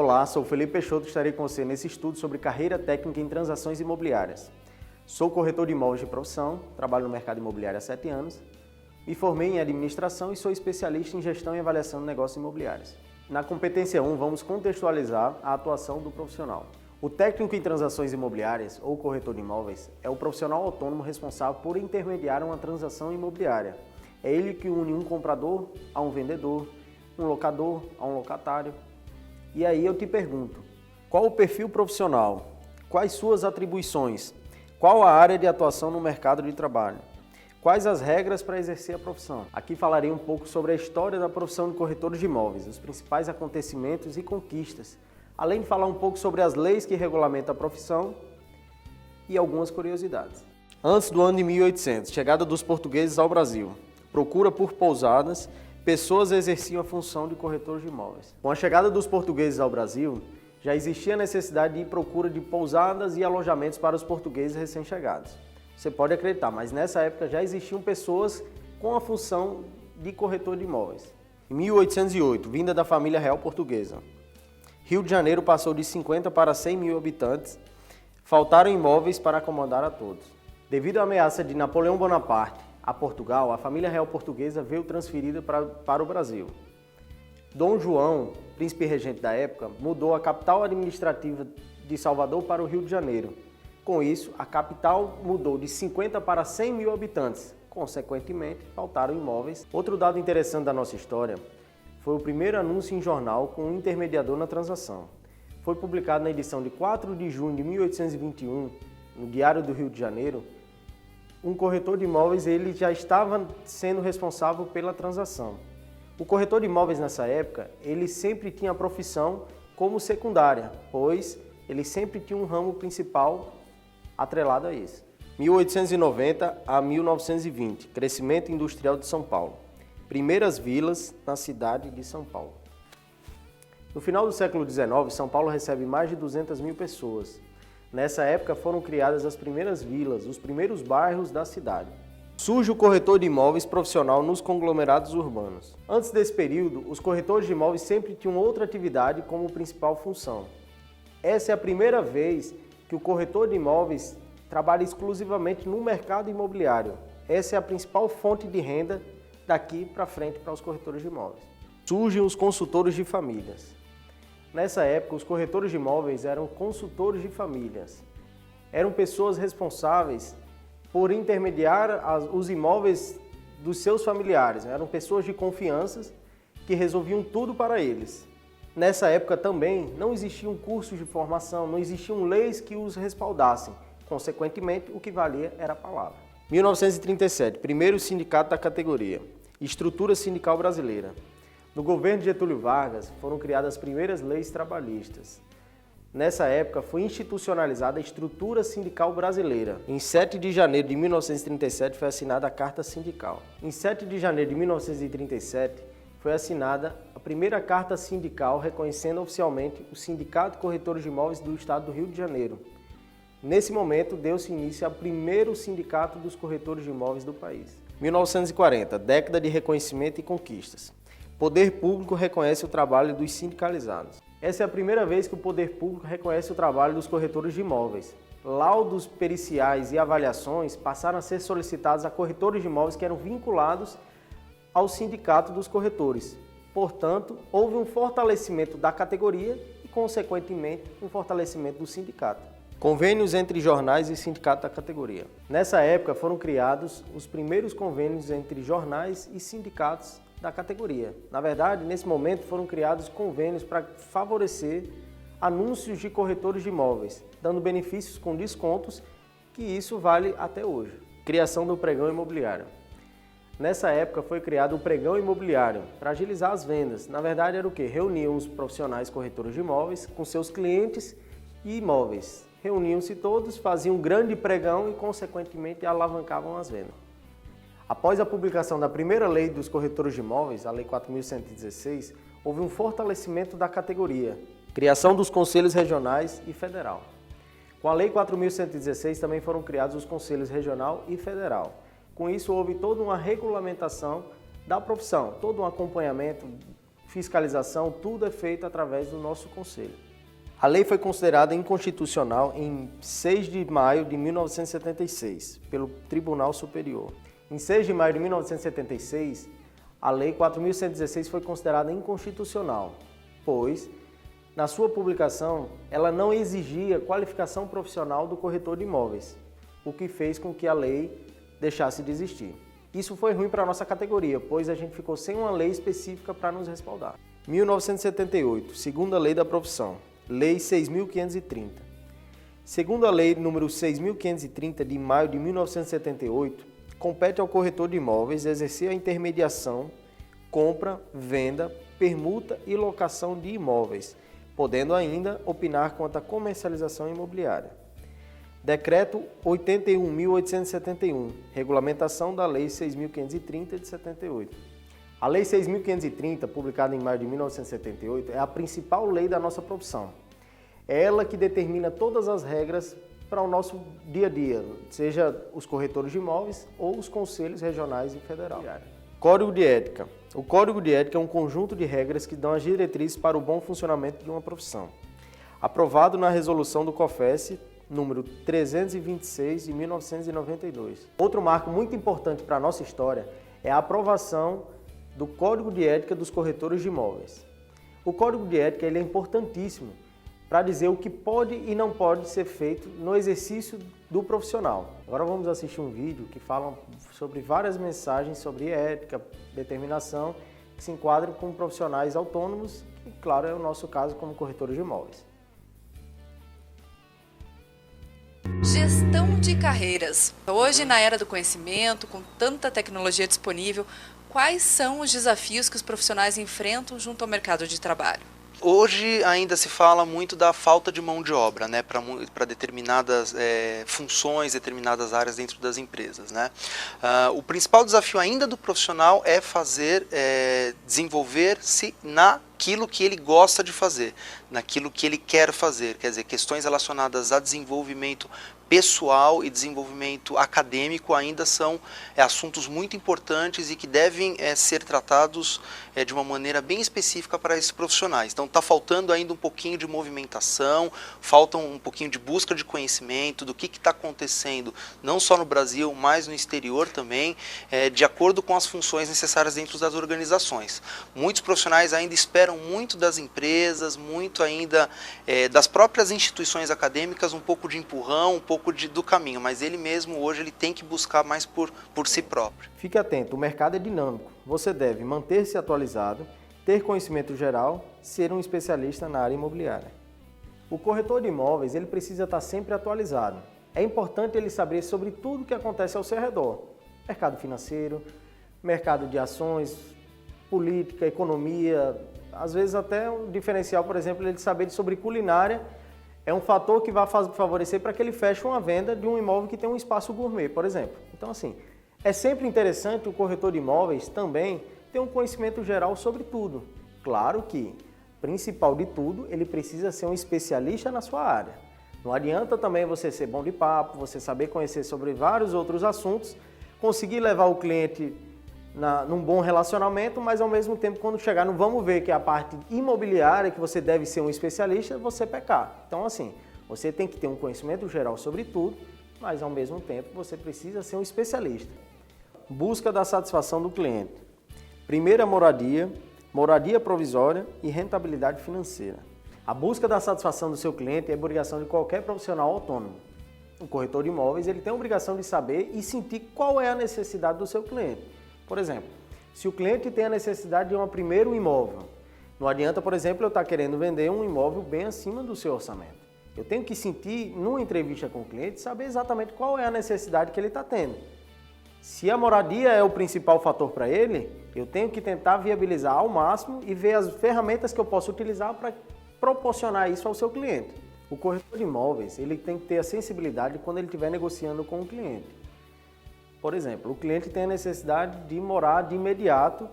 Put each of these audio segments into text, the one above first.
Olá, sou Felipe Peixoto e estarei com você nesse estudo sobre carreira técnica em transações imobiliárias. Sou corretor de imóveis de profissão, trabalho no mercado imobiliário há 7 anos, me formei em administração e sou especialista em gestão e avaliação de negócios imobiliários. Na competência 1, vamos contextualizar a atuação do profissional. O técnico em transações imobiliárias, ou corretor de imóveis, é o profissional autônomo responsável por intermediar uma transação imobiliária. É ele que une um comprador a um vendedor, um locador a um locatário. E aí eu te pergunto, qual o perfil profissional? Quais suas atribuições? Qual a área de atuação no mercado de trabalho? Quais as regras para exercer a profissão? Aqui falarei um pouco sobre a história da profissão de corretores de imóveis, os principais acontecimentos e conquistas, além de falar um pouco sobre as leis que regulamentam a profissão e algumas curiosidades. Antes do ano de 1800, chegada dos portugueses ao Brasil, procura por pousadas, pessoas exerciam a função de corretores de imóveis. Com a chegada dos portugueses ao Brasil, já existia a necessidade de procura de pousadas e alojamentos para os portugueses recém-chegados. Você pode acreditar, mas nessa época já existiam pessoas com a função de corretor de imóveis. Em 1808, vinda da família real portuguesa, Rio de Janeiro passou de 50 para 100 mil habitantes, faltaram imóveis para acomodar a todos. Devido à ameaça de Napoleão Bonaparte a Portugal, a família real portuguesa veio transferida para o Brasil. Dom João, príncipe regente da época, mudou a capital administrativa de Salvador para o Rio de Janeiro. Com isso, a capital mudou de 50 para 100 mil habitantes. Consequentemente, faltaram imóveis. Outro dado interessante da nossa história foi o primeiro anúncio em jornal com um intermediador na transação. Foi publicado na edição de 4 de junho de 1821, no Diário do Rio de Janeiro. Um corretor de imóveis ele já estava sendo responsável pela transação. O corretor de imóveis nessa época, ele sempre tinha a profissão como secundária, pois ele sempre tinha um ramo principal atrelado a isso. 1890 a 1920, crescimento industrial de São Paulo. Primeiras vilas na cidade de São Paulo. No final do século XIX, São Paulo recebe mais de 200 mil pessoas. Nessa época foram criadas as primeiras vilas, os primeiros bairros da cidade. Surge o corretor de imóveis profissional nos conglomerados urbanos. Antes desse período, os corretores de imóveis sempre tinham outra atividade como principal função. Essa é a primeira vez que o corretor de imóveis trabalha exclusivamente no mercado imobiliário. Essa é a principal fonte de renda daqui para frente para os corretores de imóveis. Surgem os consultores de famílias. Nessa época, os corretores de imóveis eram consultores de famílias. Eram pessoas responsáveis por intermediar os imóveis dos seus familiares. Eram pessoas de confiança que resolviam tudo para eles. Nessa época também não existiam cursos de formação, não existiam leis que os respaldassem. Consequentemente, o que valia era a palavra. 1937, primeiro sindicato da categoria. Estrutura sindical brasileira. No governo de Getúlio Vargas foram criadas as primeiras leis trabalhistas. Nessa época foi institucionalizada a estrutura sindical brasileira. Em 7 de janeiro de 1937 foi assinada a Carta Sindical. Em 7 de janeiro de 1937 foi assinada a primeira Carta Sindical reconhecendo oficialmente o Sindicato de Corretores de Imóveis do Estado do Rio de Janeiro. Nesse momento deu-se início ao primeiro sindicato dos corretores de imóveis do país. 1940, década de reconhecimento e conquistas. Poder Público reconhece o trabalho dos sindicalizados. Essa é a primeira vez que o Poder Público reconhece o trabalho dos corretores de imóveis. Laudos periciais e avaliações passaram a ser solicitados a corretores de imóveis que eram vinculados ao Sindicato dos Corretores. Portanto, houve um fortalecimento da categoria e, consequentemente, um fortalecimento do sindicato. Convênios entre jornais e sindicato da categoria. Nessa época foram criados os primeiros convênios entre jornais e sindicatos da categoria. Na verdade, nesse momento foram criados convênios para favorecer anúncios de corretores de imóveis, dando benefícios com descontos, que isso vale até hoje. Criação do pregão imobiliário. Nessa época foi criado o pregão imobiliário para agilizar as vendas. Na verdade era o quê? Reuniam os profissionais corretores de imóveis com seus clientes e imóveis. Reuniam-se todos, faziam um grande pregão e, consequentemente, alavancavam as vendas. Após a publicação da primeira lei dos corretores de imóveis, a Lei 4.116, houve um fortalecimento da categoria, criação dos conselhos regionais e federal. Com a Lei 4.116 também foram criados os conselhos regional e federal. Com isso houve toda uma regulamentação da profissão, todo um acompanhamento fiscalização, tudo é feito através do nosso conselho. A lei foi considerada inconstitucional em 6 de maio de 1976, pelo Tribunal Superior. Em 6 de maio de 1976, a Lei 4.116 foi considerada inconstitucional, pois, na sua publicação, ela não exigia qualificação profissional do corretor de imóveis, o que fez com que a lei deixasse de existir. Isso foi ruim para a nossa categoria, pois a gente ficou sem uma lei específica para nos respaldar. 1978, segunda lei da profissão, Lei 6.530. Segundo a Lei número 6.530 de maio de 1978, compete ao corretor de imóveis exercer a intermediação, compra, venda, permuta e locação de imóveis, podendo ainda opinar quanto à comercialização imobiliária. Decreto 81.871, regulamentação da Lei 6.530 de 78. A Lei 6.530, publicada em maio de 1978, é a principal lei da nossa profissão. É ela que determina todas as regras para o nosso dia a dia, seja os corretores de imóveis ou os conselhos regionais e federal. Código de Ética. O Código de Ética é um conjunto de regras que dão as diretrizes para o bom funcionamento de uma profissão. Aprovado na resolução do COFES, número 326 de 1992. Outro marco muito importante para a nossa história é a aprovação do Código de Ética dos corretores de imóveis. O Código de Ética ele é importantíssimo para dizer o que pode e não pode ser feito no exercício do profissional. Agora vamos assistir um vídeo que fala sobre várias mensagens sobre ética, determinação, que se enquadram como profissionais autônomos e, claro, é o nosso caso como corretores de imóveis. Gestão de carreiras. Hoje, na era do conhecimento, com tanta tecnologia disponível, quais são os desafios que os profissionais enfrentam junto ao mercado de trabalho? Hoje ainda se fala muito da falta de mão de obra, né, para determinadas funções, determinadas áreas dentro das empresas, né? O principal desafio ainda do profissional é desenvolver-se naquilo que ele gosta de fazer, naquilo que ele quer fazer, quer dizer, questões relacionadas a desenvolvimento pessoal e desenvolvimento acadêmico ainda são assuntos muito importantes e que devem ser tratados de uma maneira bem específica para esses profissionais. Então está faltando ainda um pouquinho de movimentação, falta um pouquinho de busca de conhecimento do que está acontecendo, não só no Brasil, mas no exterior também, de acordo com as funções necessárias dentro das organizações. Muitos profissionais ainda esperam muito das empresas, muito ainda das próprias instituições acadêmicas, um pouco de empurrão, um pouco do caminho, mas ele mesmo hoje ele tem que buscar mais por si próprio. Fique atento, o mercado é dinâmico. Você deve manter-se atualizado, ter conhecimento geral, ser um especialista na área imobiliária. O corretor de imóveis ele precisa estar sempre atualizado. É importante ele saber sobre tudo o que acontece ao seu redor. Mercado financeiro, mercado de ações, política, economia, às vezes até um diferencial, por exemplo, ele saber sobre culinária, é um fator que vai favorecer para que ele feche uma venda de um imóvel que tem um espaço gourmet, por exemplo. Então, assim, é sempre interessante o corretor de imóveis também ter um conhecimento geral sobre tudo. Claro que, principal de tudo, ele precisa ser um especialista na sua área. Não adianta também você ser bom de papo, você saber conhecer sobre vários outros assuntos, conseguir levar o cliente num bom relacionamento, mas ao mesmo tempo, quando chegar no vamos ver, que é a parte imobiliária, que você deve ser um especialista, você pecar. Então, assim, você tem que ter um conhecimento geral sobre tudo, mas ao mesmo tempo você precisa ser um especialista. Busca da satisfação do cliente. Primeira moradia, moradia provisória e rentabilidade financeira. A busca da satisfação do seu cliente é obrigação de qualquer profissional autônomo. O corretor de imóveis ele tem a obrigação de saber e sentir qual é a necessidade do seu cliente. Por exemplo, se o cliente tem a necessidade de um primeiro imóvel, não adianta, por exemplo, eu estar querendo vender um imóvel bem acima do seu orçamento. Eu tenho que sentir, numa entrevista com o cliente, saber exatamente qual é a necessidade que ele está tendo. Se a moradia é o principal fator para ele, eu tenho que tentar viabilizar ao máximo e ver as ferramentas que eu posso utilizar para proporcionar isso ao seu cliente. O corretor de imóveis ele tem que ter a sensibilidade quando ele estiver negociando com o cliente. Por exemplo, o cliente tem a necessidade de morar de imediato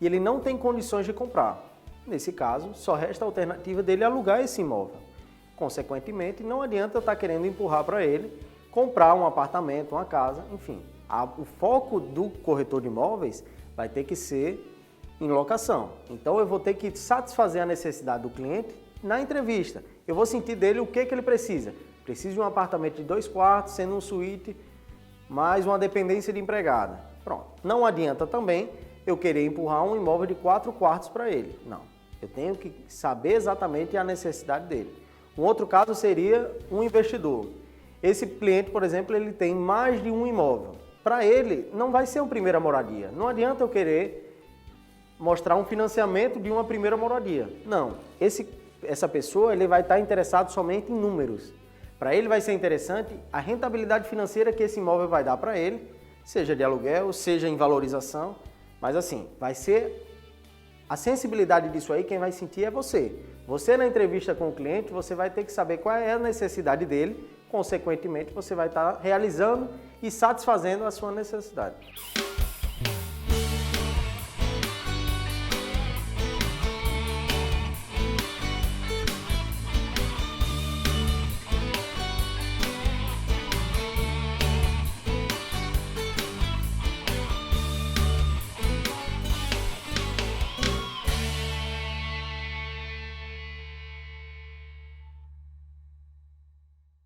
e ele não tem condições de comprar. Nesse caso, só resta a alternativa dele alugar esse imóvel. Consequentemente, não adianta eu estar querendo empurrar para ele comprar um apartamento, uma casa, enfim. O foco do corretor de imóveis vai ter que ser em locação. Então eu vou ter que satisfazer a necessidade do cliente na entrevista. Eu vou sentir dele o que ele precisa. Precisa de um apartamento de 2 quartos, sendo um suíte, mais uma dependência de empregada. Pronto. Não adianta também eu querer empurrar um imóvel de 4 quartos para ele. Não. Eu tenho que saber exatamente a necessidade dele. Um outro caso seria um investidor. Esse cliente, por exemplo, ele tem mais de um imóvel. Para ele, não vai ser uma primeira moradia. Não adianta eu querer mostrar um financiamento de uma primeira moradia. Não. Essa pessoa ele vai estar interessado somente em números. Para ele vai ser interessante a rentabilidade financeira que esse imóvel vai dar para ele, seja de aluguel, seja em valorização. Mas assim, vai ser a sensibilidade disso aí, quem vai sentir é você. Você na entrevista com o cliente, você vai ter que saber qual é a necessidade dele, consequentemente você vai estar realizando e satisfazendo a sua necessidade.